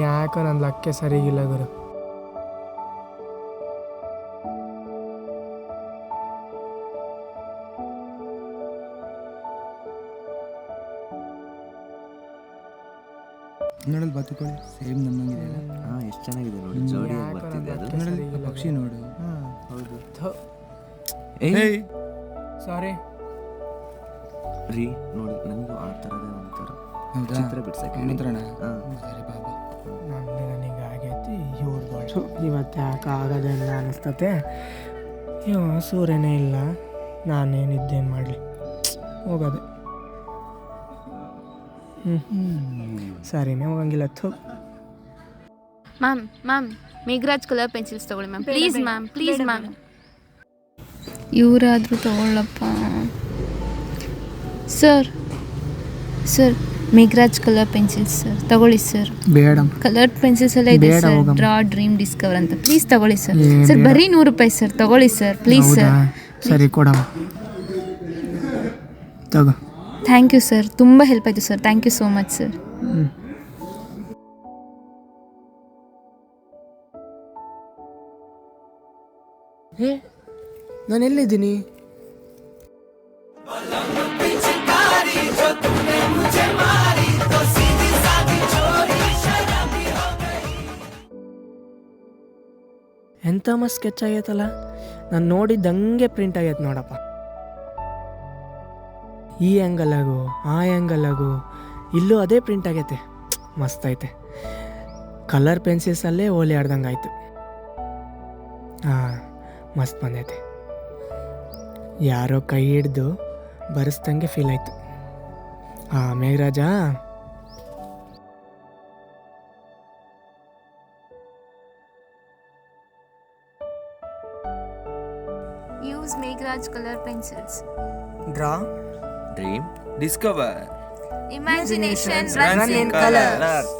ಯಾಕೋ ನನ್ನ ಲಕ್ಕೆ ಸರಿಗಿಲ್ಲ ಗುರು. Nodal ಬದುಕೊಳ್ಳಿ same ನಮ್ಮಂಗಿದೆ. ಎಷ್ಟು ಚೆನ್ನಾಗಿದೆ ನೋಡಿ, ಜೋಡಿಯಾಗಿ ಬರ್ತಿದೆ ಅದು. ನೋಡಲ್ ಪಕ್ಷಿ ನೋಡು. ಹೌದು. ಏಯ್ ಸಾರಿ ರೀ ನೋಡಿ, ನನಗೂ ಆ ಥರದೇ ಒಂಥರ ಹೌದಾ? ಚಿತ್ರ ಬಿಡ್ಸಕ್ಕೆ ಮಂತ್ರಣ ಹಾಂ. ಬಾಬಾ ನನಗೆ ಆಗೈತಿ ಇವ್ರದ್ದು ಇವತ್ತು ಯಾಕೆ ಆಗೋದಿಲ್ಲ ಅನಿಸ್ತತೆ. ಸೂರ್ಯನೇ ಇಲ್ಲ, ನಾನೇನಿದ್ದೇನು ಮಾಡಲಿ, ಹೋಗೋದೆ. ಸರಿನೇ ಹೋಗಂಗಿಲ್ಲ. ಮ್ಯಾಮ್ ಮೇಘರಾಜ್ ಕಲರ್ ಪೆನ್ಸಿಲ್ಸ್ ತಗೊಳ್ಳಿ ma'am, please ma'am, please ma'am. ಇವರಾದರೂ ತಗೊಳ್ಳಪ್ಪ sir. Megharaj colour pencils sir, ತಗೊಳ್ಳಿ ಸರ್. ಬೇಡ, ಕಲರ್ ಪೆನ್ಸಿಲ್ಸ್ ಎಲ್ಲ ಇದೆ ಸರ್, ಡ್ರಾ ಡ್ರೀಮ್ ಡಿಸ್ಕವರ್ ಅಂತ. ಪ್ಲೀಸ್ ತಗೊಳ್ಳಿ ಸರ್. ಸರ್ ಬರೀ 100 ರೂಪಾಯಿ ಸರ್, ತಗೊಳ್ಳಿ ಸರ್, ಪ್ಲೀಸ್ ಸರ್. ಸರಿ ಕೊಡವ, ತಗೋ. ಥ್ಯಾಂಕ್ ಯು ಸರ್, ತುಂಬ ಹೆಲ್ಪ್ ಆಯಿತು sir, thank you so much sir. ನಾನು ಎಲ್ಲಿದ್ದೀನಿ? ಎಂಥ ಮಸ್ತ್ ಸ್ಕೆಚ್ ಆಗೈತಲ್ಲ. ನಾನು ನೋಡಿದ್ದಂಗೆ ಪ್ರಿಂಟ್ ಆಗೈತೆ ನೋಡಪ್ಪ. ಈ ಆ್ಯಂಗಲಾಗು ಆ ಆ್ಯಂಗಲಾಗು ಇಲ್ಲೂ ಅದೇ ಪ್ರಿಂಟ್ ಆಗೈತೆ. ಮಸ್ತ್ ಐತೆ. ಕಲರ್ ಪೆನ್ಸಿಲ್ಸಲ್ಲೇ ಓಲಿ ಆಡ್ದಂಗೆ ಆಯಿತು. ಹಾಂ, ಮಸ್ತ್ ಬಂದೈತೆ. ಯಾರೋ ಕೈ ಹಿಡ್ದು ಬರೆಸ್ದಂಗೆ ಫೀಲ್ ಆಯಿತು. ಹಾಂ Megharaja, use Megharaj colour pencils. Draw dream Discover imagination runs in colours.